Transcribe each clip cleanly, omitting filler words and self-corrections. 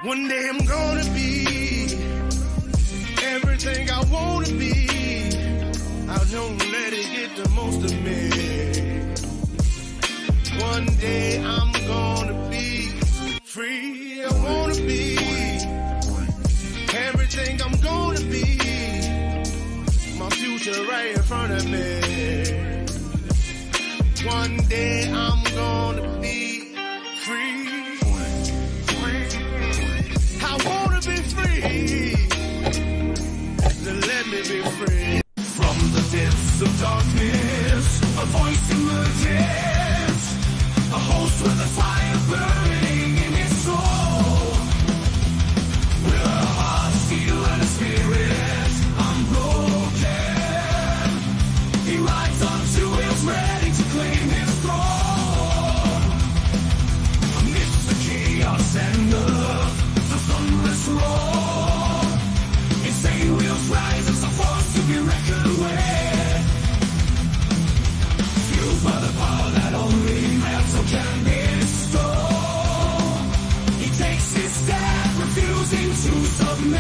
One day I'm gonna be everything I wanna be. I don't let it get the most of me. One day I'm gonna be free. I wanna be everything I'm gonna be. My future right in front of me. One day I'm gonna be free. I wanna be free. Then let me be free. From the depths of darkness, a voice emerges. A host with a fire burning in his soul. With a heart, steel, and a spirit unbroken. He rides on two wheels, ready to claim his throne. Amidst the chaos and the thunderous roar, insane wheels rise as a force to be reckoned with. Fueled by the power that only metal can bestow. He takes his step, refusing to submit.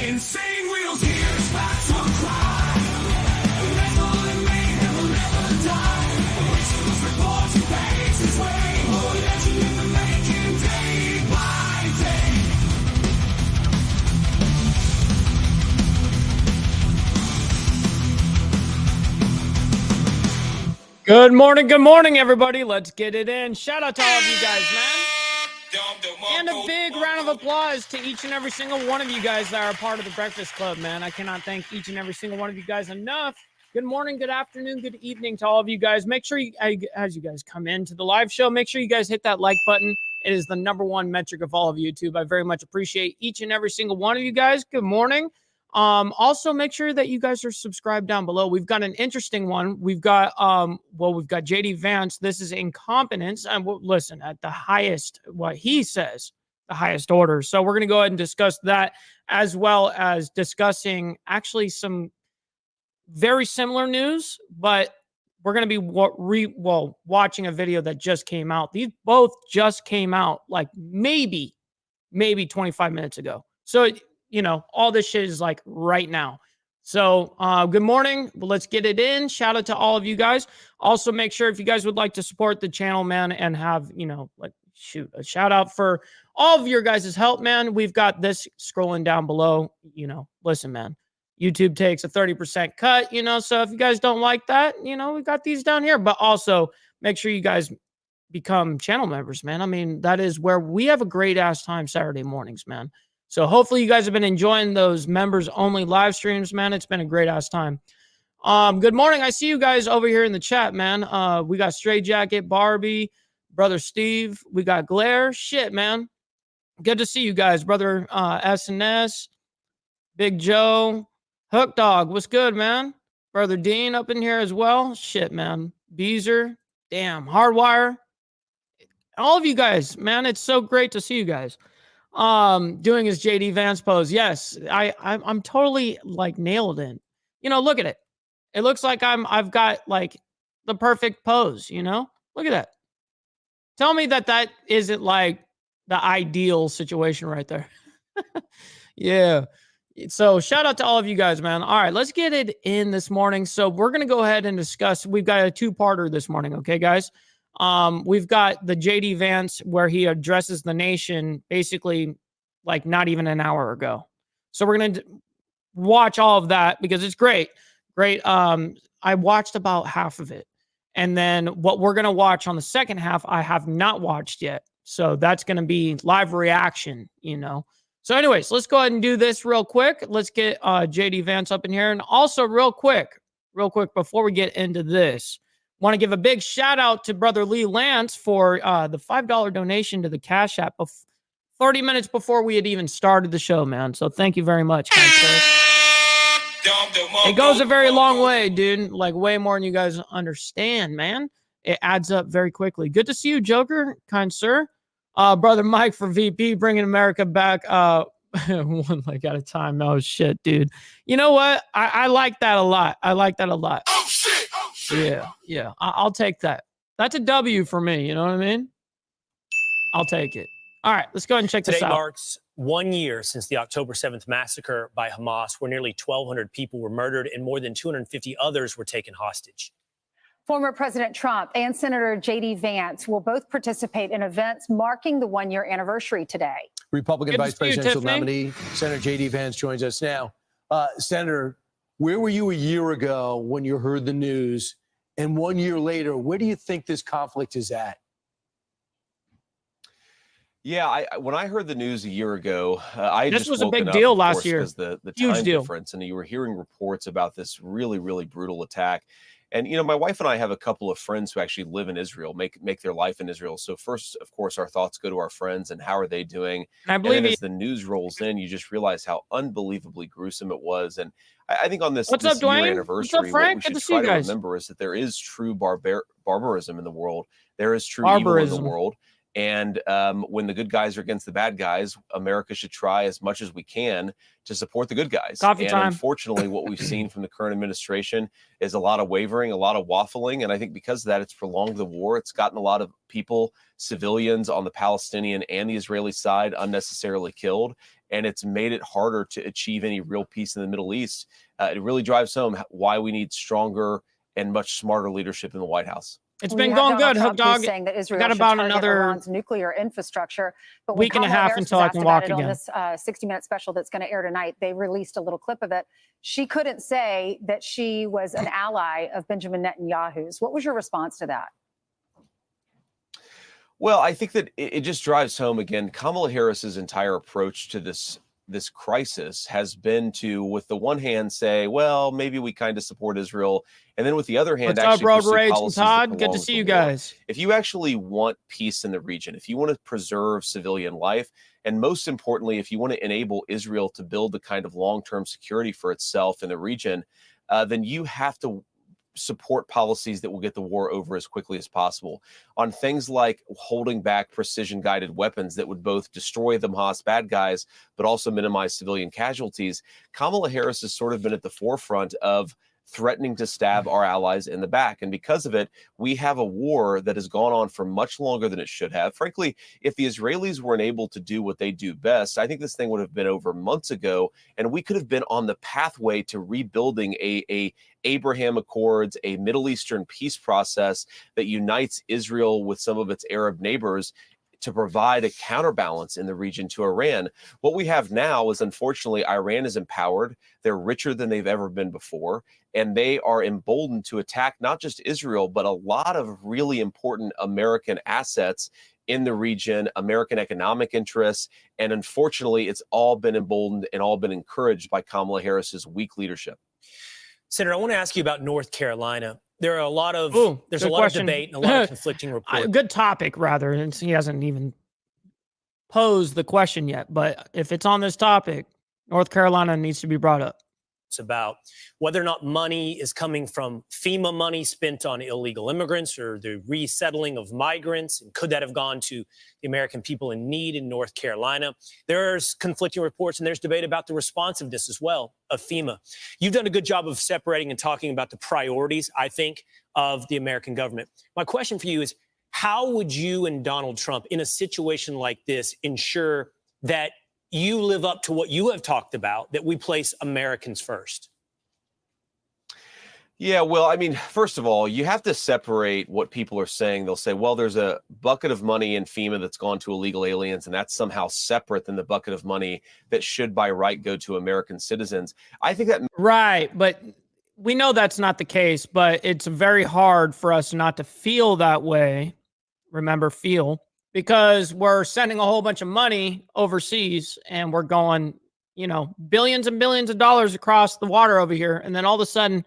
Insane wheels hear his battle cry. Metal and mayhem will never die. Whistles report he paves his way. Oh, legend in the making, day by day. Good morning, everybody. Let's get it in. Shout out to all of you guys, man. And a big round of applause to each and every single one of you guys that are a part of the Breakfast Club, man. I cannot thank each and every single one of you guys enough. Good morning, good afternoon, good evening to all of you guys. Make sure you, as you guys come into the live show, make sure you guys hit that like button. It is the #1 metric of all of YouTube. I very much appreciate each and every single one of you guys. Good morning. Also make sure that you guys are subscribed down below. We've got an interesting one. We've got, we've got JD Vance. This is Incompetence. And listen, at the highest, what he says, the highest order. So we're going to go ahead and discuss that, as well as discussing actually some very similar news, but we're going to be watching a video that just came out. These both just came out like maybe 25 minutes ago. So, you know, all this shit is like right now. So good morning. Let's get it in. Shout out to all of you guys. Also, make sure if you guys would like to support the channel, man, and have, you know, like, shoot, a shout out for all of your guys' help, man. We've got this scrolling down below. You know, listen, man, YouTube takes a 30% cut, you know, so if you guys don't like that, you know, we got these down here. But also make sure you guys become channel members, man. I mean, that is where we have a great ass time Saturday mornings, man. So hopefully you guys have been enjoying those members only live streams, man. It's been a great ass time. Good morning. I see you guys over here in the chat, man. We got Stray Jacket, Barbie, Brother Steve. We got Glare. Shit, man. Good to see you guys, Brother S&S, Big Joe, Hook Dog. What's good, man? Brother Dean up in here as well. Shit, man. Beezer. Damn. Hardwire. All of you guys, man. It's so great to see you guys. Doing his JD Vance pose. Yes, I'm totally like nailed in. You know, look at it. It looks like I've got like the perfect pose, you know? Look at that. Tell me that isn't like the ideal situation right there. Yeah. So shout out to all of you guys, man. All right, let's get it in this morning. So we're going to go ahead and discuss. We've got a two-parter this morning. Okay, guys. We've got the JD Vance where he addresses the nation basically like not even an hour ago. So we're going to watch all of that because it's great. Great. I watched about half of it. And then what we're going to watch on the second half, I have not watched yet. So that's going to be live reaction, you know. So anyways, let's go ahead and do this real quick. Let's get JD Vance up in here. And also real quick, before we get into this, want to give a big shout out to Brother Lee Lance for the $5 donation to the Cash App 30 minutes before we had even started the show, man. So thank you very much, kind sir. It goes a very long way, dude. Like way more than you guys understand, man. It adds up very quickly. Good to see you, Joker, kind sir. Brother Mike for VP, bringing America back. One leg at a time. Oh, shit, dude. You know what? I like that a lot. Oh, shit. I'll take that. That's a W for me. You know what I mean? I'll take it. All right, let's go ahead and check this Today out. marks 1 year since the October 7th massacre by Hamas, where nearly 1,200 people were murdered and more than 250 others were taken hostage. Former President Trump and Senator J.D. Vance will both participate in events marking the 1 year anniversary today. Republican Good to Vice see you, Presidential Tiffany. nominee, Senator J.D. Vance joins us now. Senator, where were you a year ago when you heard the news? And 1 year later, where do you think this conflict is at? Yeah, when I heard the news a year ago, I had This just was a woken big up, deal of last course, year. because the Huge time deal. difference, and you were hearing reports about this really, really brutal attack. And my wife and I have a couple of friends who actually live in Israel, make their life in Israel. So first, of course, our thoughts go to our friends and how are they doing? And I And believe then as the news rolls in, you just realize how unbelievably gruesome it was. And I think on this What's year up, Dwayne? anniversary, What's up, Frank? what we Good should to see try you to guys. remember is that there is true barbarism in the world. There is true evil in the Barbarism. world. And when the good guys are against the bad guys, America should try as much as we can to support the good guys. Coffee and time. unfortunately, what we've seen from the current administration is a lot of wavering, a lot of waffling. And I think because of that, it's prolonged the war. It's gotten a lot of people, civilians on the Palestinian and the Israeli side, unnecessarily killed. And it's made it harder to achieve any real peace in the Middle East. It really drives home why we need stronger and much smarter leadership in the White House. It's We been have going Donald good, Hook Trump, who's Dog. saying that Israel Got should about target another Iran's nuclear infrastructure. But when week and a Kamala half Harris until was I asked can about walk it on again. this 60-minute special that's going to air tonight, they released a little clip of it. She couldn't say that she was an ally of Benjamin Netanyahu's. What was your response to that? Well, I think that it just drives home again. Kamala Harris's entire approach to this crisis has been to, with the one hand, say, well, maybe we kind of support Israel, and then with the other hand, What's up, actually Road pursue Rage and policies that Todd? Good to prolongs see the you war. guys. If you actually want peace in the region, if you want to preserve civilian life, and most importantly, if you want to enable Israel to build the kind of long-term security for itself in the region, then you have to support policies that will get the war over as quickly as possible on things like holding back precision guided weapons that would both destroy the Hamas bad guys, but also minimize civilian casualties. Kamala Harris has sort of been at the forefront of threatening to stab our allies in the back. And because of it, we have a war that has gone on for much longer than it should have. Frankly, if the Israelis weren't able to do what they do best, I think this thing would have been over months ago, and we could have been on the pathway to rebuilding a Abraham Accords, a Middle Eastern peace process that unites Israel with some of its Arab neighbors to provide a counterbalance in the region to Iran. What we have now is, unfortunately, Iran is empowered. They're richer than they've ever been before, and they are emboldened to attack not just Israel, but a lot of really important American assets in the region, American economic interests. And unfortunately, it's all been emboldened and all been encouraged by Kamala Harris's weak leadership. Senator, I want to ask you about North Carolina. There are a lot of there's a good lot question. of debate and a lot of conflicting reports. Good topic, rather. And he hasn't even posed the question yet. But if it's on this topic, North Carolina needs to be brought up. It's about whether or not money is coming from FEMA money spent on illegal immigrants or the resettling of migrants. And could that have gone to the American people in need in North Carolina? There's conflicting reports and there's debate about the responsiveness as well of FEMA. You've done a good job of separating and talking about the priorities, I think, of the American government. My question for you is, how would you and Donald Trump in a situation like this ensure that you live up to what you have talked about, that we place Americans first? Yeah, well, I mean, first of all, you have to separate what people are saying. They'll say, well, there's a bucket of money in FEMA that's gone to illegal aliens, and that's somehow separate than the bucket of money that should by right go to American citizens. I think that... Right, but we know that's not the case, but it's very hard for us not to feel that way. Remember, feel. Because we're sending a whole bunch of money overseas and we're going, billions and billions of dollars across the water over here. And then all of a sudden,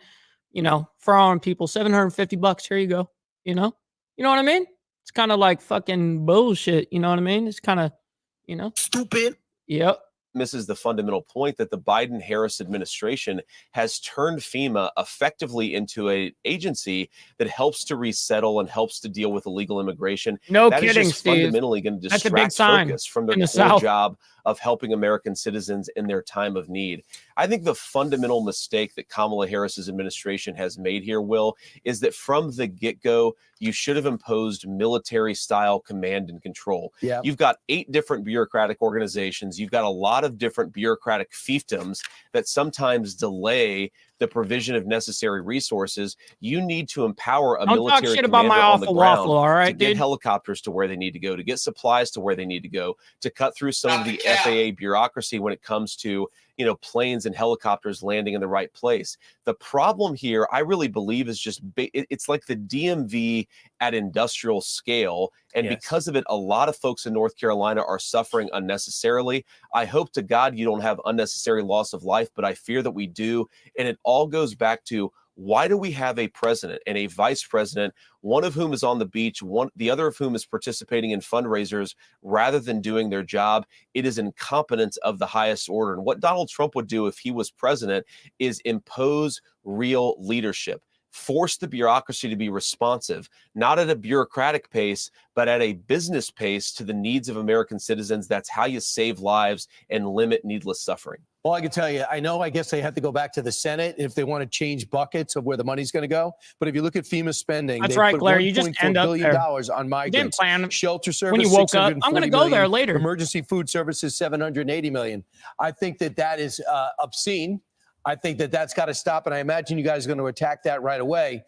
throwing people $750, here you go. You know what I mean? It's kind of like fucking bullshit. You know what I mean? It's kind of, stupid. Yep. Misses the fundamental point that the Biden-Harris administration has turned FEMA effectively into an agency that helps to resettle and helps to deal with illegal immigration. No that kidding, is just Steve. fundamentally going to That's a big distract sign focus from their in the core South. job of helping American citizens in their time of need. I think the fundamental mistake that Kamala Harris's administration has made here, Will, is that from the get-go, you should have imposed military-style command and control. Yeah. You've got 8 different bureaucratic organizations. You've got a lot of different bureaucratic fiefdoms that sometimes delay the provision of necessary resources. You need to empower a military commander on the ground to get helicopters to where they need to go, to get supplies to where they need to go, to cut through some of the FAA bureaucracy when it comes to, you know, planes and helicopters landing in the right place. The problem here, I really believe, is just it's like the DMV at industrial scale. And because of it, a lot of folks in North Carolina are suffering unnecessarily. I hope to God you don't have unnecessary loss of life, but I fear that we do. And it all goes back to, why do we have a president and a vice president, one of whom is on the beach, the other of whom is participating in fundraisers rather than doing their job? It is incompetence of the highest order. And what Donald Trump would do if he was president is impose real leadership. Force the bureaucracy to be responsive, not at a bureaucratic pace, but at a business pace to the needs of American citizens. That's how you save lives and limit needless suffering. Well, I can tell you, I guess they have to go back to the Senate if they want to change buckets of where the money's going to go. But if you look at FEMA spending, that's they right, put Claire. You just end up $1.4 billion there. on migrants. You didn't plan Shelter service, when you woke up. I'm going to go there later. Emergency food services, $780 million. I think that is obscene. I think that's got to stop, and I imagine you guys are going to attack that right away.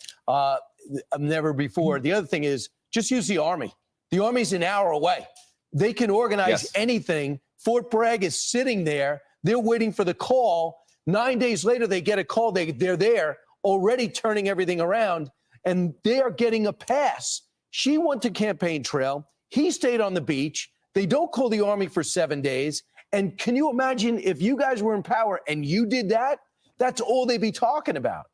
Never before. The other thing is, just use the Army. The Army's an hour away. They can organize anything. Fort Bragg is sitting there. They're waiting for the call. 9 days later, they get a call. They're there already turning everything around, and they are getting a pass. She went to campaign trail. He stayed on the beach. They don't call the Army for 7 days. And can you imagine if you guys were in power and you did that? That's all they'd be talking about.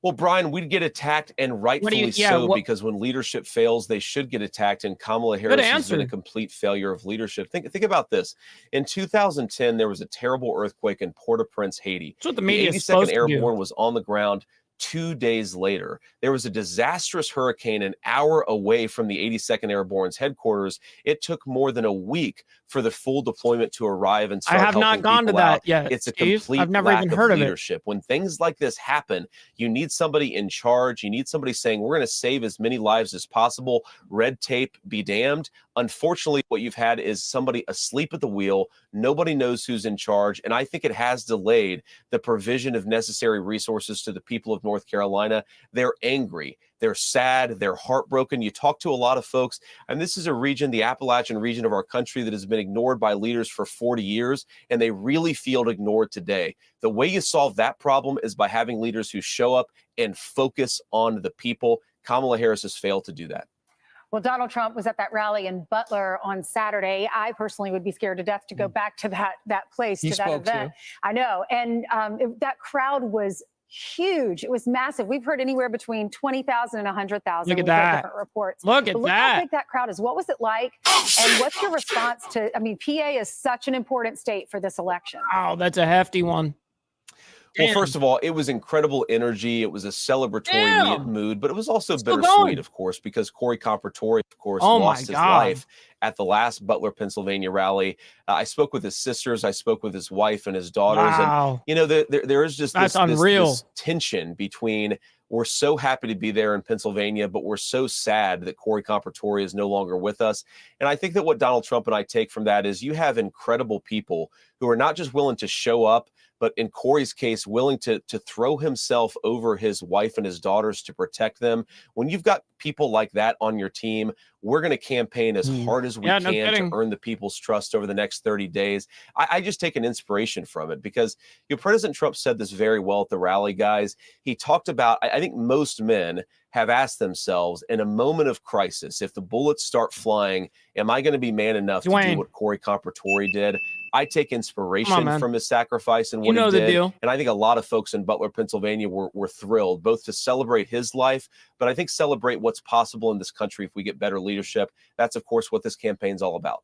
Well, Brian, we'd get attacked, and rightfully because when leadership fails, they should get attacked. And Kamala Harris has been a complete failure of leadership. Think about this. In 2010, there was a terrible earthquake in Port-au-Prince, Haiti. That's what the media is 82nd Airborne was on the ground 2 days later. There was a disastrous hurricane an hour away from the 82nd Airborne's headquarters. It took more than a week for the full deployment to arrive and start helping people out. I have not gone to that yet. It's a complete I've never even heard of leadership. When things like this happen, you need somebody in charge. You need somebody saying, we're going to save as many lives as possible. Red tape be damned. Unfortunately, what you've had is somebody asleep at the wheel. Nobody knows who's in charge. And I think it has delayed the provision of necessary resources to the people of North Carolina. They're angry. They're sad. They're heartbroken. You talk to a lot of folks, and this is a region, the Appalachian region of our country, that has been ignored by leaders for 40 years, and they really feel ignored today. The way you solve that problem is by having leaders who show up and focus on the people. Kamala Harris has failed to do that. Well, Donald Trump was at that rally in Butler on Saturday. I personally would be scared to death to go back to that place, to that event. I know. And that crowd was huge. It was massive. We've heard anywhere between 20,000 and 100,000. Look at that. Different reports. Look at that. How big that crowd is. What was it like? And what's your response to, PA is such an important state for this election. Oh, that's a hefty one. Well, first of all, it was incredible energy. It was a celebratory mood, but it was also bittersweet, of course, because Corey Comparatori, of course, lost his life at the last Butler, Pennsylvania rally. I spoke with his sisters. I spoke with his wife and his daughters. Wow. And, there is just this tension between, we're so happy to be there in Pennsylvania, but we're so sad that Corey Comparatori is no longer with us. And I think that what Donald Trump and I take from that is you have incredible people who are not just willing to show up, but in Corey's case, willing to throw himself over his wife and his daughters to protect them. When you've got people like that on your team, we're going to campaign as hard as we can to earn the people's trust over the next 30 days. I just take an inspiration from it because President Trump said this very well at the rally, guys. He talked about, I think most men have asked themselves in a moment of crisis, if the bullets start flying, am I going to be man enough to do what Corey Comparatori did? I take inspiration from his sacrifice and what he did. And I think a lot of folks in Butler, Pennsylvania were thrilled both to celebrate his life, but I think celebrate what's possible in this country if we get better leadership. That's, of course, what this campaign's all about.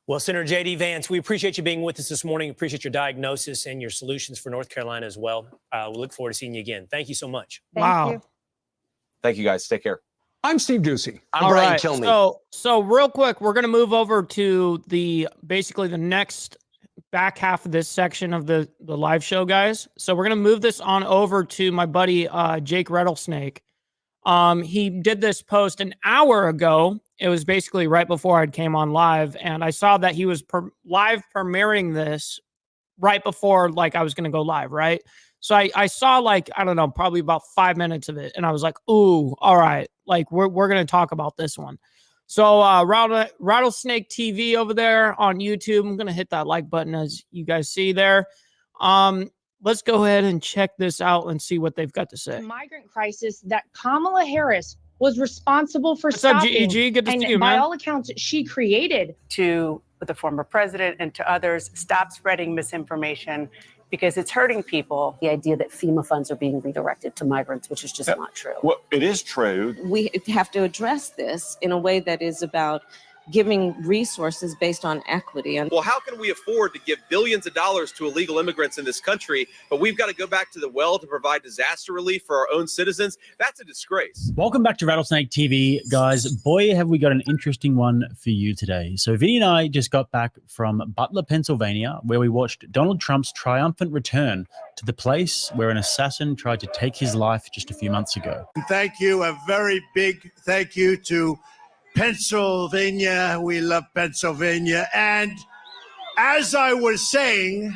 Well, Senator J.D. Vance, we appreciate you being with us this morning. Appreciate your diagnosis and your solutions for North Carolina as well. We look forward to seeing you again. Thank you so much. Thank you. Thank you, guys. Take care. I'm Steve Ducey. I'm Brian Kilmeade. So real quick, we're going to move over to basically the next back half of this section of the live show, guys. So we're going to move this on over to my buddy, Jake Rattlesnake. He did this post an hour ago. It was basically right before I came on live, and I saw that he was live premiering this right before like I was going to go live, right? So I saw like, I don't know, probably about 5 minutes of it, and I was like, ooh, all right, like we're going to talk about this one. So Rattlesnake TV over there on YouTube, I'm going to hit that like button as you guys see there. Let's go ahead and check this out and see what they've got to say. Migrant crisis that Kamala Harris was responsible for What's up, stopping. GEG? Good to see you, by man. all accounts, she created. To the former president and to others, stop spreading misinformation because it's hurting people. The idea that FEMA funds are being redirected to migrants, which is just not true. Well, it is true. We have to address this in a way that is about giving resources based on equity. Well, how can we afford to give billions of dollars to illegal immigrants in this country, but we've got to go back to the well to provide disaster relief for our own citizens? That's a disgrace. Welcome back to Rattlesnake TV, guys. Boy, have we got an interesting one for you today. So Vinny and I just got back from Butler, Pennsylvania, where we watched Donald Trump's triumphant return to the place where an assassin tried to take his life just a few months ago. Thank you. A very big thank you to Pennsylvania. We love Pennsylvania. And as I was saying,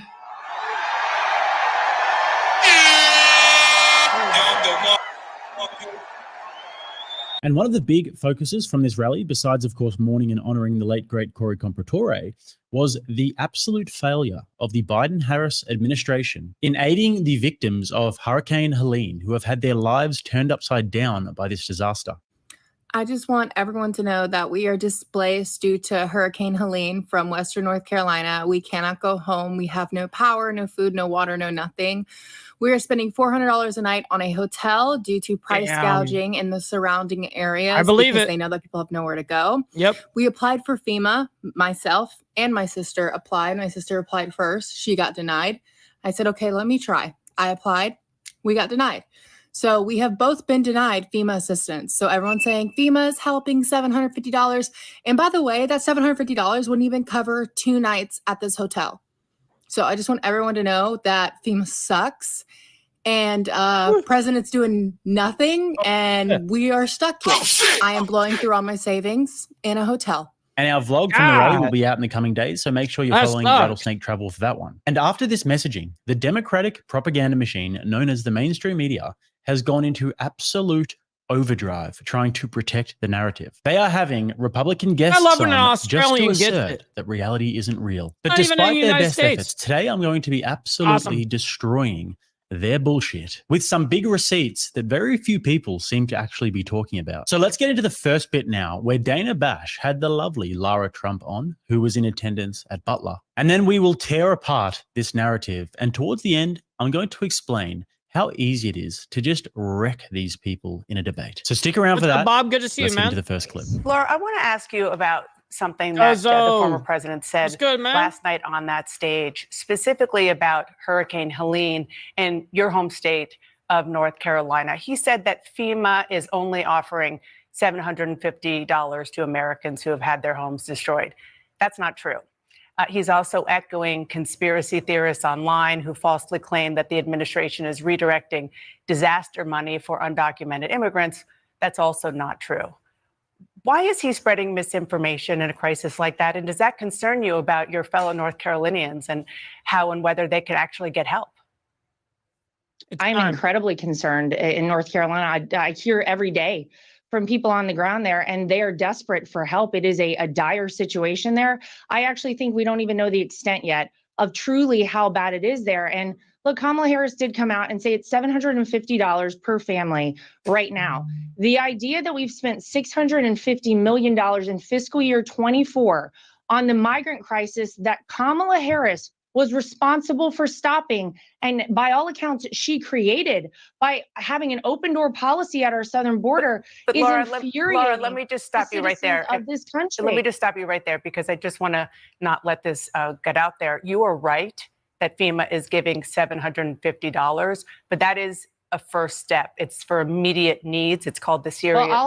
and one of the big focuses from this rally, besides, of course, mourning and honoring the late, great Cory Compratore, was the absolute failure of the Biden-Harris administration in aiding the victims of Hurricane Helene, who have had their lives turned upside down by this disaster. I just want everyone to know that we are displaced due to Hurricane Helene from Western North Carolina. We cannot go home. We have no power, no food, no water, no nothing. We are spending $400 a night on a hotel due to price gouging in the surrounding areas. I believe because it. They know that people have nowhere to go. Yep. We applied for FEMA. Myself and my sister applied. My sister applied first. She got denied. I said, okay, let me try. I applied. We got denied. So we have both been denied FEMA assistance. So everyone's saying FEMA is helping $750. And by the way, that $750 wouldn't even cover 2 nights at this hotel. So I just want everyone to know that FEMA sucks and president's doing nothing and we are stuck here. I am blowing through all my savings in a hotel. And our vlog from the rally will be out in the coming days, so make sure you're following Rattlesnake Travel for that one. And after this messaging, the Democratic propaganda machine known as the mainstream media has gone into absolute overdrive trying to protect the narrative. They are having Republican guests on just to assert that reality isn't real. But despite their best efforts, today I'm going to be absolutely destroying their bullshit with some big receipts that very few people seem to actually be talking about. So let's get into the first bit now, where Dana Bash had the lovely Lara Trump on, who was in attendance at Butler. And then we will tear apart this narrative. And towards the end, I'm going to explain how easy it is to just wreck these people in a debate. So stick around for that. Bob, good to see you, man. Let's get into the first clip. Laura, I want to ask you about something that the former president said last night on that stage, specifically about Hurricane Helene in your home state of North Carolina. He said that FEMA is only offering $750 to Americans who have had their homes destroyed. That's not true. He's also echoing conspiracy theorists online who falsely claim that the administration is redirecting disaster money for undocumented immigrants. That's also not true. Why is he spreading misinformation in a crisis like that? And does that concern you about your fellow North Carolinians and how and whether they could actually get help? I'm incredibly concerned in North Carolina. I hear every day from people on the ground there, and they are desperate for help. It is a dire situation there. I actually think we don't even know the extent yet of truly how bad it is there. And look, Kamala Harris did come out and say it's $750 per family right now. The idea that we've spent $650 million in fiscal year 24 on the migrant crisis that Kamala Harris was responsible for stopping, and by all accounts, she created by having an open door policy at our southern border, but is Laura, infuriating. Laura, let me just stop you right there. Of this country. Let me just stop you right there because I just want to not let this get out there. You are right that FEMA is giving $750, but that is a first step. It's for immediate needs. It's called the serious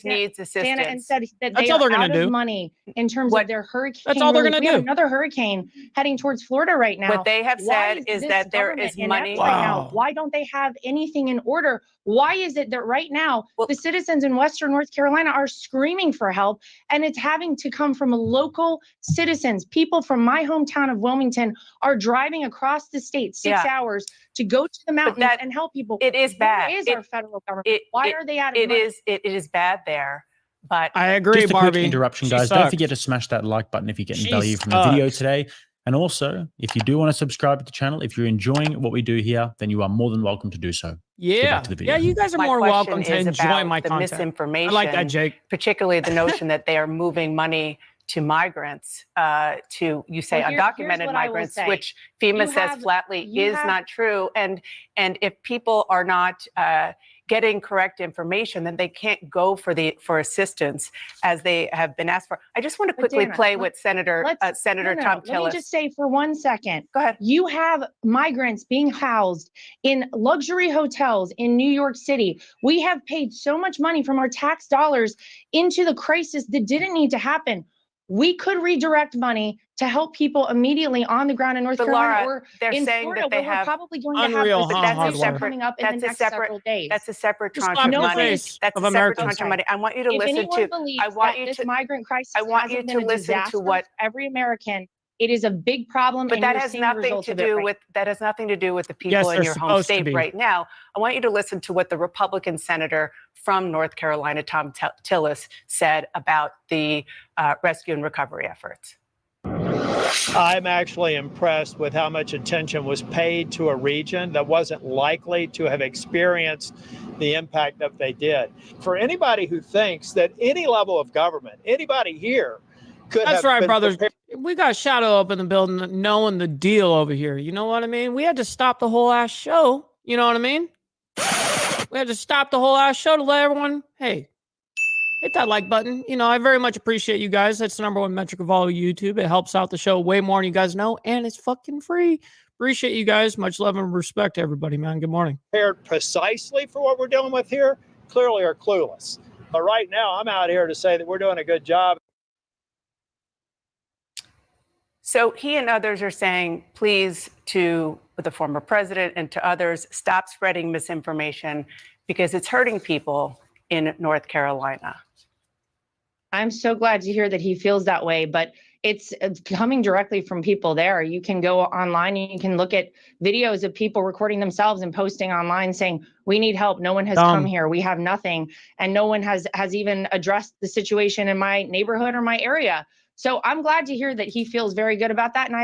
needs assistance. Santa and said that they are out of money in terms of their hurricane. That's all they're going to do. We have another hurricane heading towards Florida right now. What they have said is that there is money right now. Why don't they have anything in order? Why is it that right now the citizens in Western North Carolina are screaming for help, and it's having to come from local citizens? People from my hometown of Wilmington are driving across the state 6 hours to go to the mountains and help people. It is bad. Where is our federal government? Why are they out of money? It is bad there. But I agree, just a Barbie. quick interruption, guys. Don't forget to smash that like button if you're getting value from the video today. And also, if you do want to subscribe to the channel, if you're enjoying what we do here, then you are more than welcome to do so. Yeah, you guys are more welcome to enjoy my content. Misinformation. I like that, Jake. Particularly the notion that they are moving money to migrants, to undocumented migrants, which FEMA says flatly is not true. And if people are not getting correct information, then they can't go for assistance as they have been asked for. I just want to quickly play with Senator Tom Tillis. Let me just say for 1 second. Go ahead. You have migrants being housed in luxury hotels in New York City. We have paid so much money from our tax dollars into the crisis that didn't need to happen. We could redirect money to help people immediately on the ground in North Carolina or in Florida, that they where we're probably going to have coming up in the next several days. That's a separate tranche of money. That's a separate tranche of money. I want you to listen to. I want you to. This migrant crisis. I want you to listen to what every American. It is a big problem, but that has nothing to do with the people in your home state right now. I want you to listen to what the Republican senator from North Carolina, Tom Tillis, said about the rescue and recovery efforts. I'm actually impressed with how much attention was paid to a region that wasn't likely to have experienced the impact that they did. For anybody who thinks that any level of government, anybody here, That's right, brothers. We got Shadow up in the building knowing the deal over here. You know what I mean? We had to stop the whole ass show. You know what I mean? We had to stop the whole ass show to let everyone, hey, hit that like button. You know, I very much appreciate you guys. That's the #1 metric of all of YouTube. It helps out the show way more than you guys know, and it's fucking free. Appreciate you guys. Much love and respect to everybody, man. Good morning. Prepared precisely for what we're dealing with here, clearly are clueless. But right now, I'm out here to say that we're doing a good job. So he and others are saying, please, to the former president and to others, stop spreading misinformation because it's hurting people in North Carolina. I'm so glad to hear that he feels that way, but it's coming directly from people there. You can go online and you can look at videos of people recording themselves and posting online saying, we need help. No one has come here. We have nothing. And no one has even addressed the situation in my neighborhood or my area. So I'm glad to hear that he feels very good about that. And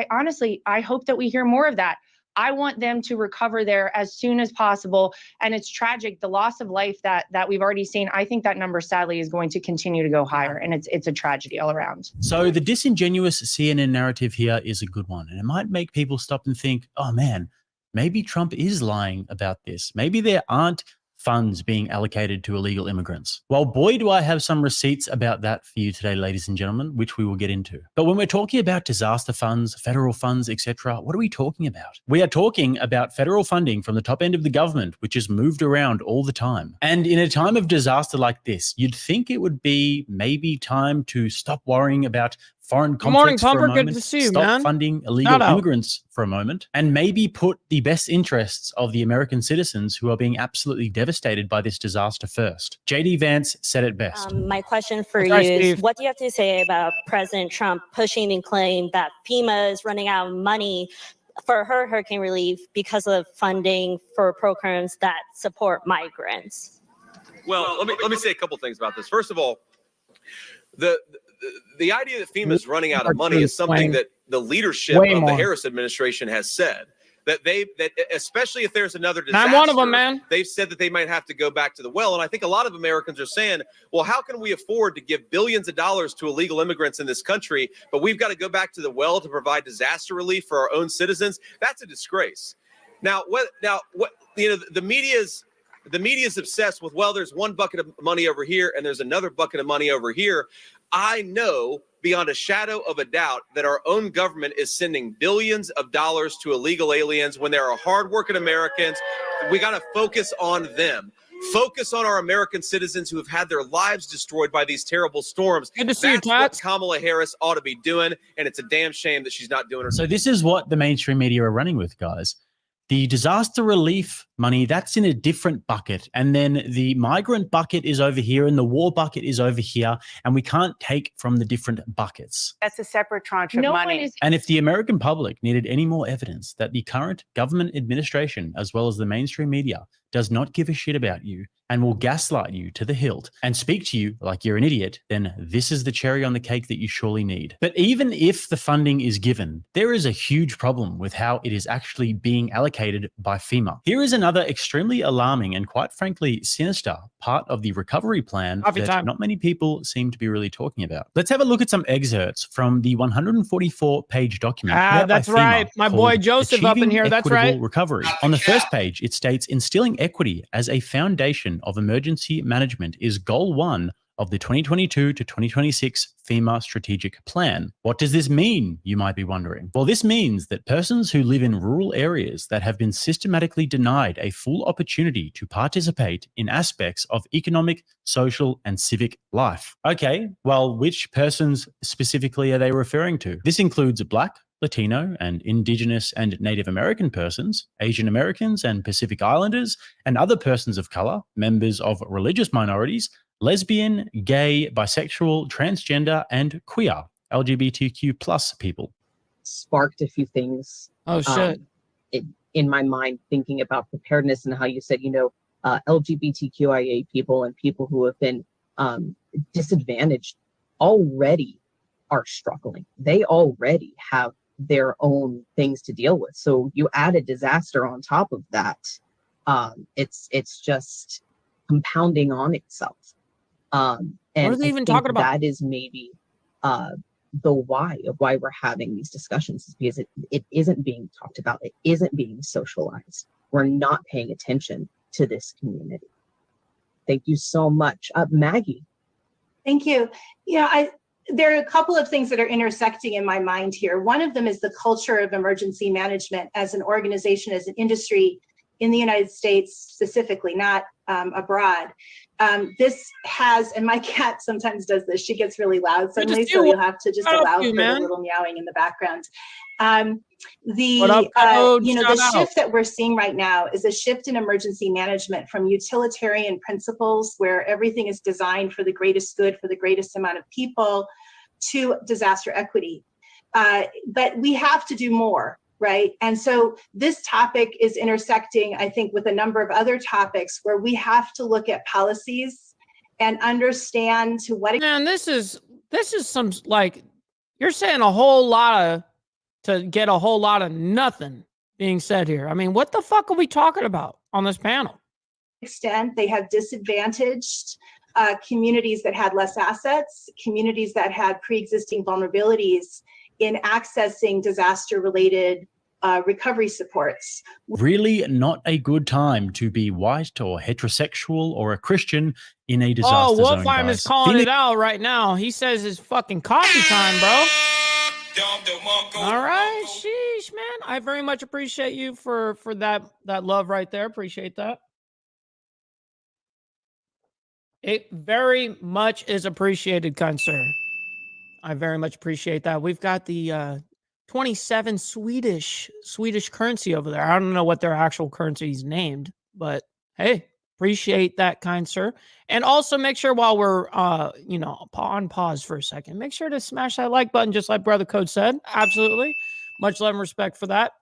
I hope that we hear more of that. I want them to recover there as soon as possible. And it's tragic, the loss of life that we've already seen. I think that number sadly is going to continue to go higher, and it's a tragedy all around. So the disingenuous CNN narrative here is a good one, and it might make people stop and think, oh man, maybe Trump is lying about this. Maybe there aren't funds being allocated to illegal immigrants. Well, boy, do I have some receipts about that for you today, ladies and gentlemen, which we will get into. But when we're talking about disaster funds, federal funds, etc., what are we talking about? We are talking about federal funding from the top end of the government, which is moved around all the time. And in a time of disaster like this, you'd think it would be maybe time to stop worrying about foreign conflicts for a moment, good to see you, stop man. funding illegal immigrants for a moment, and maybe put the best interests of the American citizens who are being absolutely devastated by this disaster first. JD Vance said it best. My question for you is, what do you have to say about President Trump pushing the claim that FEMA is running out of money for her hurricane relief because of funding for programs that support migrants? Well, let me say a couple things about this. First of all, the idea that FEMA is running out of money is something that the leadership of the Harris administration has said. That especially if there's another disaster, I'm one of them, man. They've said that they might have to go back to the well. And I think a lot of Americans are saying, well, how can we afford to give billions of dollars to illegal immigrants in this country, but we've got to go back to the well to provide disaster relief for our own citizens? That's a disgrace. Now, the media's obsessed with, well, there's one bucket of money over here and there's another bucket of money over here. I know beyond a shadow of a doubt that our own government is sending billions of dollars to illegal aliens when there are hardworking Americans. We got to focus on them. Focus on our American citizens who have had their lives destroyed by these terrible storms. Good to see you, That's what Kamala Harris ought to be doing, and it's a damn shame that she's not doing it. So this is what the mainstream media are running with, guys. The disaster relief money, that's in a different bucket. And then the migrant bucket is over here and the war bucket is over here. And we can't take from the different buckets. That's a separate tranche of money. And if the American public needed any more evidence that the current government administration, as well as the mainstream media, does not give a shit about you and will gaslight you to the hilt and speak to you like you're an idiot, then this is the cherry on the cake that you surely need. But even if the funding is given, there is a huge problem with how it is actually being allocated by FEMA. Here is another extremely alarming and quite frankly sinister part of the recovery plan that not many people seem to be really talking about. Let's have a look at some excerpts from the 144-page document. That's right. My boy Joseph up in here. That's right. Recovery. On the first page, it states instilling equity as a foundation of emergency management is goal 1 of the 2022 to 2026 FEMA strategic plan. What does this mean, you might be wondering? Well, this means that persons who live in rural areas that have been systematically denied a full opportunity to participate in aspects of economic, social, and civic life. Okay, well, which persons specifically are they referring to? This includes Black, Latino, and Indigenous and Native American persons, Asian Americans and Pacific Islanders, and other persons of color, members of religious minorities, lesbian, gay, bisexual, transgender, and queer, LGBTQ plus people. Sparked a few things. Oh, shit. In my mind, thinking about preparedness and how you said, LGBTQIA people and people who have been disadvantaged already are struggling. They already have their own things to deal with. So you add a disaster on top of that, it's just compounding on itself. And what are they even talking about? That is maybe the why of why we're having these discussions, is because it isn't being talked about. It isn't being socialized. We're not paying attention to this community. Thank you so much. Maggie. Thank you. There are a couple of things that are intersecting in my mind here. One of them is the culture of emergency management as an organization, as an industry in the United States specifically, not abroad. This has, and my cat sometimes does this, she gets really loud suddenly, so you'll have to just allow for the little meowing in the background. The shift that we're seeing right now is a shift in emergency management from utilitarian principles where everything is designed for the greatest good for the greatest amount of people to disaster equity. But we have to do more, right? And so this topic is intersecting, I think, with a number of other topics where we have to look at policies and understand to what extent. Man, this is some, like, you're saying a whole lot to get a whole lot of nothing being said here. I mean, what the fuck are we talking about on this panel? Extent they have disadvantaged communities that had less assets, communities that had pre-existing vulnerabilities in accessing disaster-related recovery supports. Really not a good time to be white or heterosexual or a Christian in a disaster zone, guys. Wolfheim is calling it out right now. He says it's fucking coffee time, bro. All right, sheesh, man. I very much appreciate you for that love right there. Appreciate that. It very much is appreciated, kind sir. I very much appreciate that. We've got the 27 Swedish currency over there. I don't know what their actual currency is named, but hey, appreciate that, kind sir. And also make sure while we're on pause for a second, make sure to smash that like button, just like Brother Code said. Absolutely. Much love and respect for that.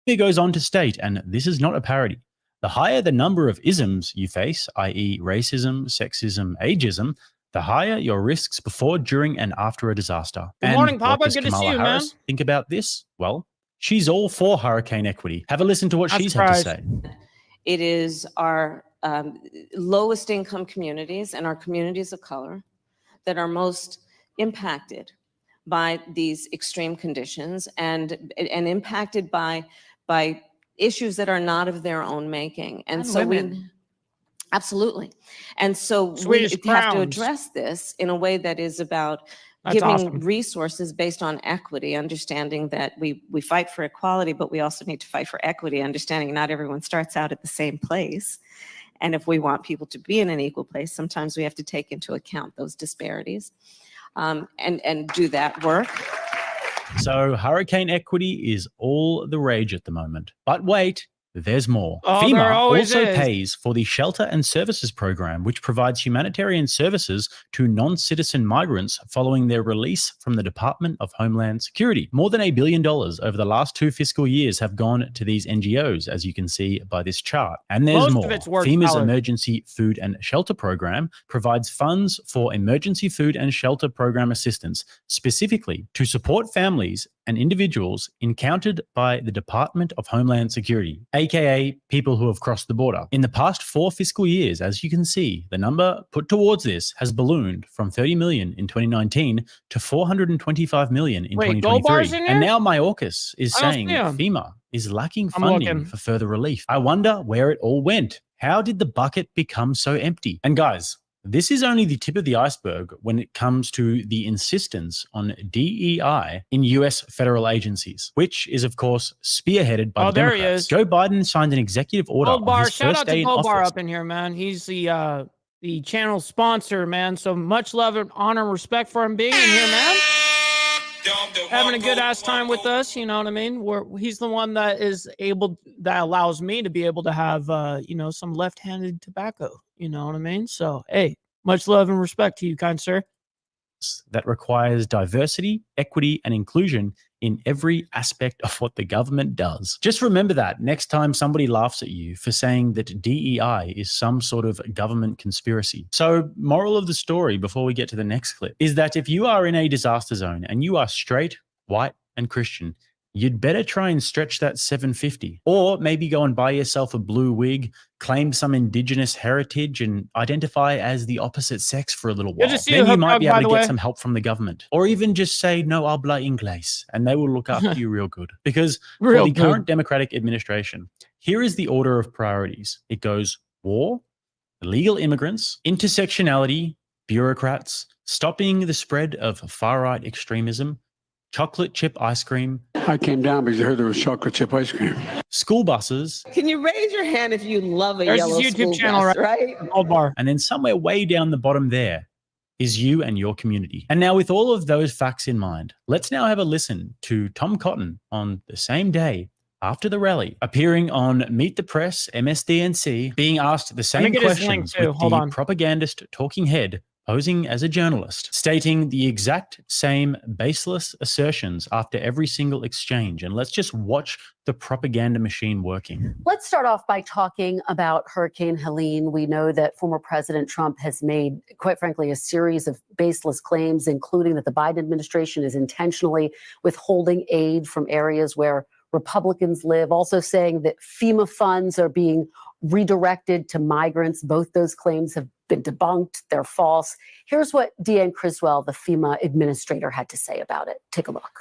He goes on to state, and this is not a parody, the higher the number of isms you face, i.e. racism, sexism, ageism, the higher your risks before, during, and after a disaster. Good morning, Papa. Good to see you, man. Think about this? Well, she's all for hurricane equity. Have a listen to what she's had to say. It is our lowest income communities and our communities of color that are most impacted by these extreme conditions and impacted by issues that are not of their own making. And so absolutely. And so we have to address this in a way that is about giving awesome. resources based on equity, understanding that we fight for equality, but we also need to fight for equity, understanding not everyone starts out at the same place. And if we want people to be in an equal place, sometimes we have to take into account those disparities and do that work. So hurricane equity is all the rage at the moment. But wait, there's more. Oh, there FEMA always also is. pays for the Shelter and Services Program, which provides humanitarian services to non-citizen migrants following their release from the Department of Homeland Security. More than $1 billion over the last 2 fiscal years have gone to these NGOs, as you can see by this chart. And there's Most more. of it's work FEMA's salary. Emergency Food and Shelter Program provides funds for emergency food and shelter program assistance, specifically to support families and individuals encountered by the Department of Homeland Security, aka people who have crossed the border. In the past 4 fiscal years, as you can see, the number put towards this has ballooned from 30 million in 2019 to 425 million in Wait, Gold Bar's 2023. in And here? now Mayorkas is I don't saying see him. FEMA is lacking I'm funding looking. for further relief. I wonder where it all went. How did the bucket become so empty? And guys, this is only the tip of the iceberg when it comes to the insistence on DEI in US federal agencies, which is, of course, spearheaded by the there he Democrats. is. Joe Biden signed an executive order Gold on Bar, his shout first out to day in Gold Bar office. up in here, man. He's the channel sponsor, man. So much love and honor and respect for him being in here, man. Having a good ass time with us, you know what I mean? He's the one that allows me to be able to have some left-handed tobacco, you know what I mean? So hey, much love and respect to you, kind sir. That requires diversity, equity, and inclusion in every aspect of what the government does. Just remember that next time somebody laughs at you for saying that DEI is some sort of government conspiracy. So, moral of the story before we get to the next clip is that if you are in a disaster zone and you are straight, white, and Christian, you'd better try and stretch that 750, or maybe go and buy yourself a blue wig, claim some indigenous heritage, and identify as the opposite sex for a little while. Then you might be able to get some help from the government, or even just say no habla inglés, and they will look after you real good. Because for the current Democratic administration, here is the order of priorities. It goes war, illegal immigrants, intersectionality, bureaucrats, stopping the spread of far-right extremism, chocolate chip ice cream. I came down because I heard there was chocolate chip ice cream. School buses. Can you raise your hand if you love a There's yellow his YouTube school channel, bus, right? Gold Bar. And then somewhere way down the bottom there is you and your community. And now with all of those facts in mind, let's now have a listen to Tom Cotton on the same day after the rally, appearing on Meet the Press, MSDNC, being asked the same questions with the propagandist talking head posing as a journalist, stating the exact same baseless assertions after every single exchange. And let's just watch the propaganda machine working. Let's start off by talking about Hurricane Helene. We know that former President Trump has made, quite frankly, a series of baseless claims, including that the Biden administration is intentionally withholding aid from areas where Republicans live, also saying that FEMA funds are being redirected to migrants. Both those claims have been debunked. They're false. Here's what Deanne Criswell, the FEMA administrator, had to say about it. Take a look.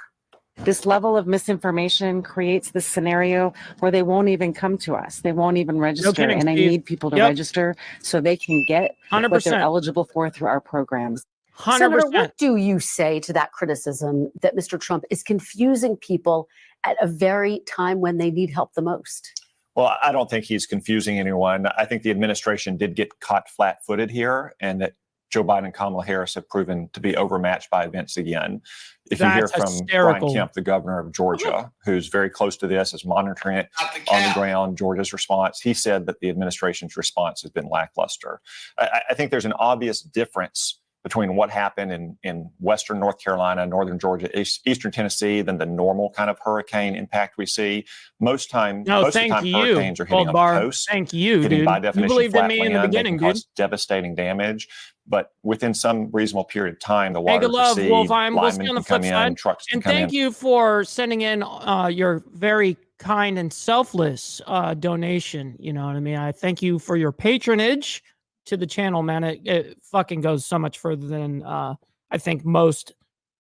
This level of misinformation creates this scenario where they won't even come to us. They won't even register. kidding, and I Steve. need people to Yep. register so they can get 100%. what they're eligible for through our programs. 100%. Senator, what do you say to that criticism that Mr. Trump is confusing people at a very time when they need help the most? Well, I don't think he's confusing anyone. I think the administration did get caught flat-footed here, and that Joe Biden and Kamala Harris have proven to be overmatched by events again. If you hear from hysterical. Brian Kemp, the governor of Georgia, who's very close to this, is monitoring it on the ground, Georgia's response, he said that the administration's response has been lackluster. I think there's an obvious difference between what happened in western North Carolina, northern Georgia, eastern Tennessee than the normal kind of hurricane impact we see. Most of the time hurricanes are hitting on the coast. Thank you, hitting dude. by You definition believed in flat me in the land. They beginning, can dude. cause devastating damage. But within some reasonable period of time, the Hey, water good love, recede, Wolfheim. We'll see linemen on the can come flip in, side. trucks can And come in. thank you for sending in your very kind and selfless donation. You know what I mean? I thank you for your patronage to the channel, man. It fucking goes so much further than I think most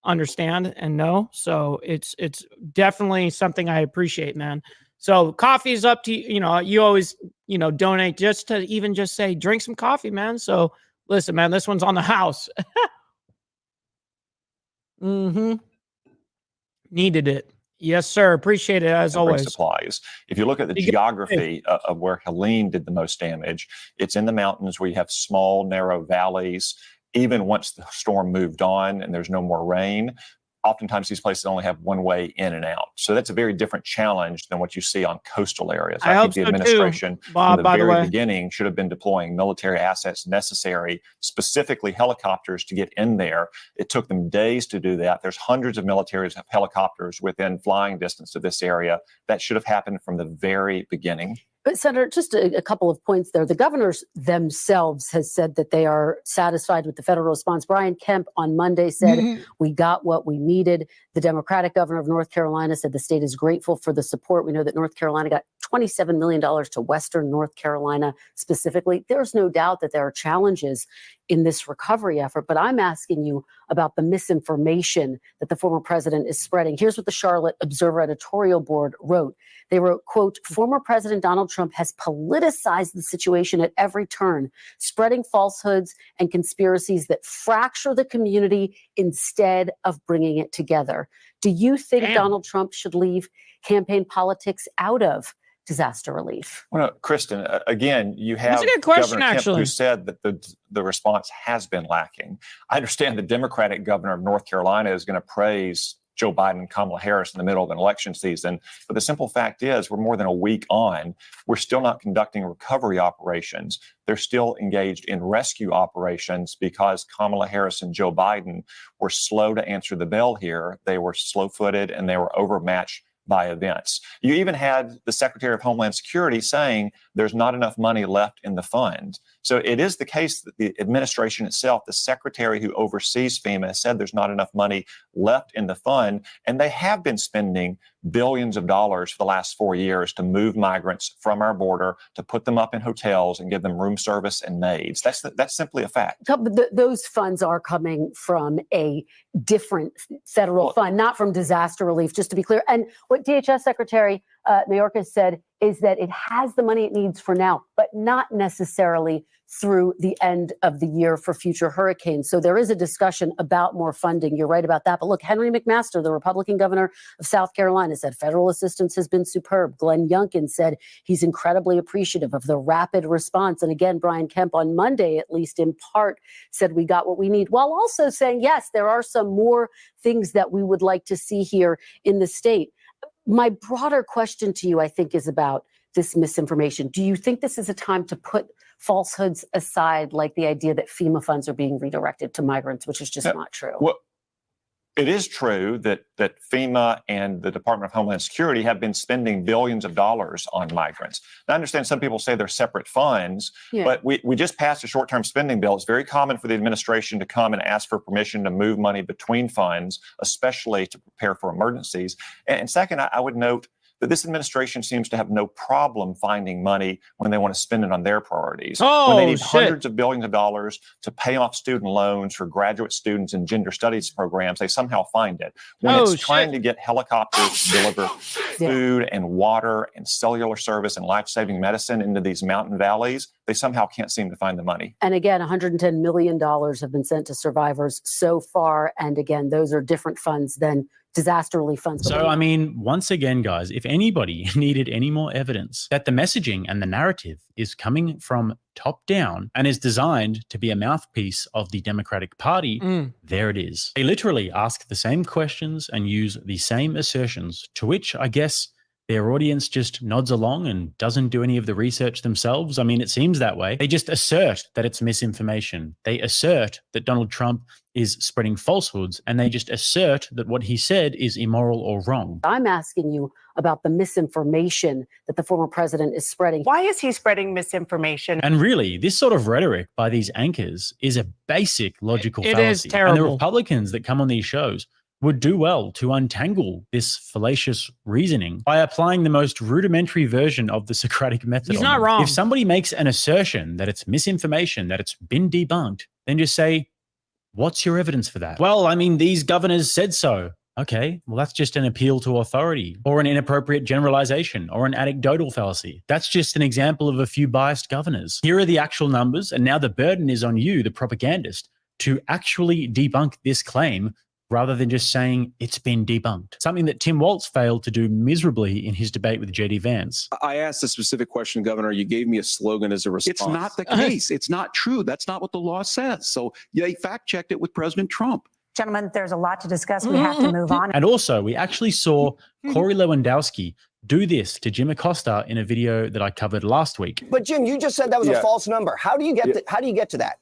understand and know. So it's definitely something I appreciate, man. So coffee is up to you. You know, you always, donate just to even just say, drink some coffee, man. So listen, man, this one's on the house. Mm-hmm. Needed it. Yes, sir. Appreciate it as always. Supplies. If you look at the geography of where Helene did the most damage, it's in the mountains where you have small, narrow valleys. Even once the storm moved on and there's no more rain, oftentimes these places only have one way in and out. So that's a very different challenge than what you see on coastal areas. I think the administration from the very beginning should have been deploying military assets necessary, specifically helicopters, to get in there. It took them days to do that. There's hundreds of military helicopters within flying distance of this area. That should have happened from the very beginning. But Senator, just a couple of points there. The governors themselves has said that they are satisfied with the federal response. Brian Kemp on Monday said, we got what we needed. The Democratic governor of North Carolina said the state is grateful for the support. We know that North Carolina got $27 million to Western North Carolina specifically. There's no doubt that there are challenges in this recovery effort, but I'm asking you about the misinformation that the former president is spreading. Here's what the Charlotte Observer editorial board wrote. They wrote, quote, former President Donald Trump has politicized the situation at every turn, spreading falsehoods and conspiracies that fracture the community instead of bringing it together. Do you think Donald Trump should leave campaign politics out of disaster relief? Well, no, Kristen, again, you have That's a good question, Governor actually. Kemp, who said that the response has been lacking. I understand the Democratic governor of North Carolina is going to praise Joe Biden and Kamala Harris in the middle of an election season. But the simple fact is we're more than a week on. We're still not conducting recovery operations. They're still engaged in rescue operations because Kamala Harris and Joe Biden were slow to answer the bell here. They were slow-footed and they were overmatched by events. You even had the Secretary of Homeland Security saying there's not enough money left in the fund. So it is the case that the administration itself, the secretary who oversees FEMA, said there's not enough money left in the fund. And they have been spending billions of dollars for the last 4 years to move migrants from our border, to put them up in hotels and give them room service and maids. That's simply a fact. Those funds are coming from a different federal fund, not from disaster relief, just to be clear. And what DHS Secretary Mayorkas said is that it has the money it needs for now, but not necessarily through the end of the year for future hurricanes. So there is a discussion about more funding. You're right about that. But look, Henry McMaster, the Republican governor of South Carolina, said federal assistance has been superb. Glenn Youngkin said he's incredibly appreciative of the rapid response. And again, Brian Kemp on Monday, at least in part, said we got what we need, while also saying, yes, there are some more things that we would like to see here in the state. My broader question to you, I think, is about this misinformation. Do you think this is a time to put falsehoods aside, like the idea that FEMA funds are being redirected to migrants, which is just not true? Well, it is true that FEMA and the Department of Homeland Security have been spending billions of dollars on migrants. Now, I understand some people say they're separate funds, but we just passed a short-term spending bill. It's very common for the administration to come and ask for permission to move money between funds, especially to prepare for emergencies. And second, I would note that this administration seems to have no problem finding money when they want to spend it on their priorities. When they need hundreds of billions of dollars to pay off student loans for graduate students in gender studies programs, they somehow find it. When it's trying to get helicopters to deliver food and water and cellular service and life-saving medicine into these mountain valleys, they somehow can't seem to find the money. And again, $110 million have been sent to survivors so far. And again, those are different funds than disaster relief funds. So, I mean, once again, guys, if anybody needed any more evidence that the messaging and the narrative is coming from top down and is designed to be a mouthpiece of the Democratic Party, there it is. They literally ask the same questions and use the same assertions, to which I guess their audience just nods along and doesn't do any of the research themselves. I mean, it seems that way. They just assert that it's misinformation. They assert that Donald Trump is spreading falsehoods, and they just assert that what he said is immoral or wrong. I'm asking you about the misinformation that the former president is spreading. Why is he spreading misinformation? And really, this sort of rhetoric by these anchors is a basic logical fallacy. It is terrible. And the Republicans that come on these shows would do well to untangle this fallacious reasoning by applying the most rudimentary version of the Socratic method. He's not wrong. If somebody makes an assertion that it's misinformation, that it's been debunked, then just say, what's your evidence for that? Well, I mean, these governors said so. Okay, well, that's just an appeal to authority or an inappropriate generalization or an anecdotal fallacy. That's just an example of a few biased governors. Here are the actual numbers, and now the burden is on you, the propagandist, to actually debunk this claim rather than just saying it's been debunked. Something that Tim Walz failed to do miserably in his debate with JD Vance. I asked a specific question, Governor. You gave me a slogan as a response. It's not the case. It's not true. That's not what the law says. So they fact-checked it with President Trump. Gentlemen, there's a lot to discuss. We have to move on. And also, we actually saw Corey Lewandowski do this to Jim Acosta in a video that I covered last week. But Jim, you just said that was a false number. How do you get how do you get to that?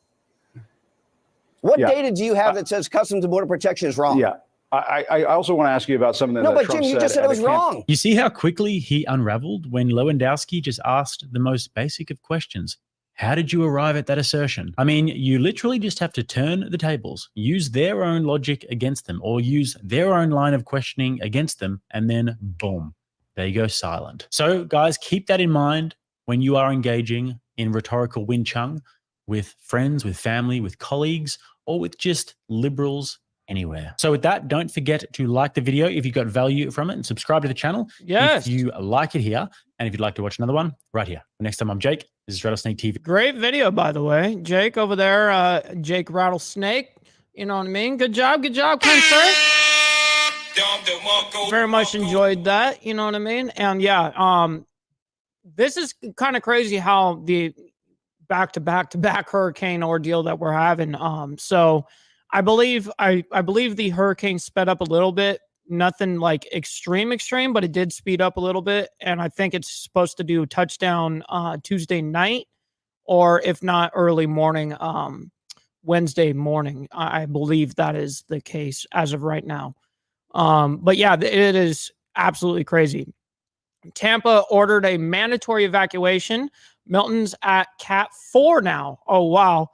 What data do you have that says Customs and Border Protection is wrong? Yeah. I also want to ask you about something that but Trump Jim, you just said it was wrong. You see how quickly he unraveled when Lewandowski just asked the most basic of questions. How did you arrive at that assertion? I mean, you literally just have to turn the tables, use their own logic against them, or use their own line of questioning against them, and then boom, there you go, silent. So guys, keep that in mind when you are engaging in rhetorical wing chun with friends, with family, with colleagues, or with just liberals anywhere. So with that, don't forget to like the video if you got value from it, and subscribe to the channel if you like it here. And if you'd like to watch another one, right here. Next time, I'm Jake. This is Rattlesnake TV. Great video, by the way. Jake over there, Jake Rattlesnake. You know what I mean? Good job, kind sir. Very much enjoyed that. You know what I mean? And yeah, this is kind of crazy how the back-to-back hurricane ordeal that we're having. So I believe the hurricane sped up a little bit. Nothing like extreme, but it did speed up a little bit. And I think it's supposed to do touchdown Tuesday night, or if not early morning, Wednesday morning. I believe that is the case as of right now. But yeah, it is absolutely crazy. Tampa ordered a mandatory evacuation. Milton's at Cat 4 now. Oh, wow.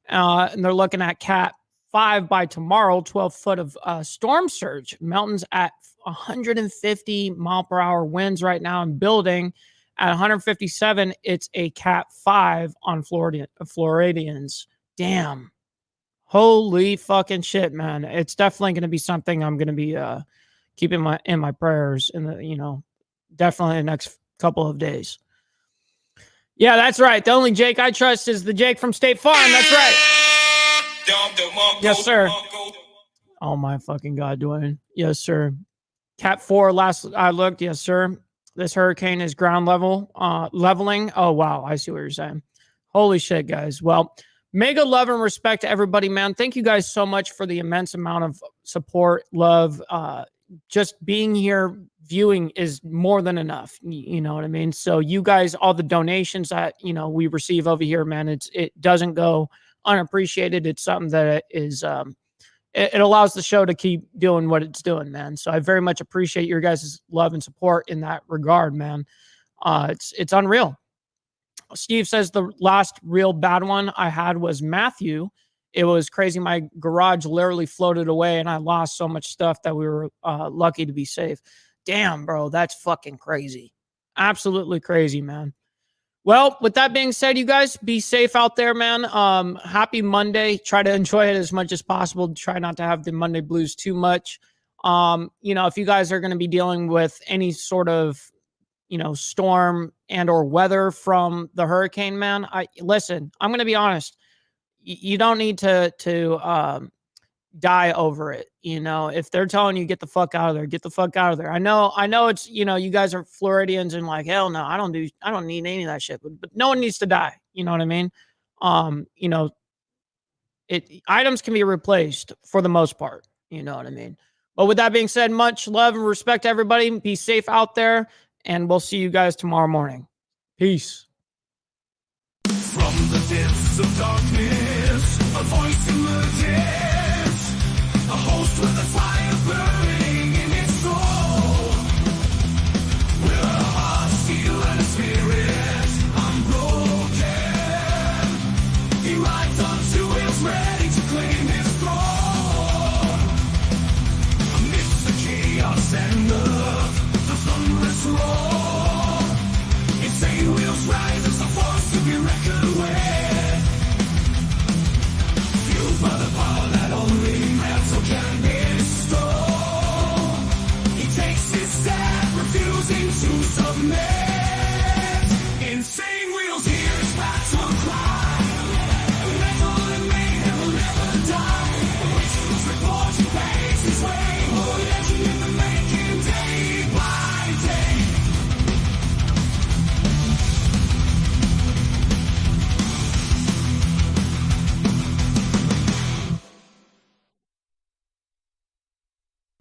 And they're looking at Cat 5 by tomorrow, 12 foot of storm surge. Milton's at 150 mile per hour winds right now and building. At 157, it's a Cat 5 on Floridians. Damn. Holy fucking shit, man. It's definitely going to be something I'm going to be keeping in my prayers in the, definitely the next couple of days. Yeah, that's right. The only Jake I trust is the Jake from State Farm. That's right. Yes, sir. Oh, my fucking God, Dwayne. Yes, sir. Cat 4, last I looked. Yes, sir. This hurricane is ground leveling. Oh, wow. I see what you're saying. Holy shit, guys. Well, mega love and respect to everybody, man. Thank you guys so much for the immense amount of support, love. Just being here, viewing is more than enough. You know what I mean? So you guys, all the donations that, we receive over here, man, it doesn't go unappreciated. It's something that is, it allows the show to keep doing what it's doing, man. So I very much appreciate your guys' love and support in that regard, man. It's unreal. Steve says the last real bad one I had was Matthew. It was crazy. My garage literally floated away and I lost so much stuff that we were lucky to be safe. Damn, bro, that's fucking crazy. Absolutely crazy, man. Well, with that being said, you guys be safe out there, man. Happy Monday. Try to enjoy it as much as possible. Try not to have the Monday blues too much. If you guys are going to be dealing with any sort of, storm and or weather from the hurricane, man, I'm going to be honest. You don't need to die over it. If they're telling you get the fuck out of there, get the fuck out of there. I know it's, you guys are Floridians and like, hell no, I don't need any of that shit, but no one needs to die. You know what I mean? Items can be replaced for the most part. You know what I mean? But with that being said, much love and respect to everybody. Be safe out there and we'll see you guys tomorrow morning. Peace. From the depths of darkness, a voice emerges, a host with a fire burning in its soul. With a heart, steel, and a spirit unbroken, he rides on to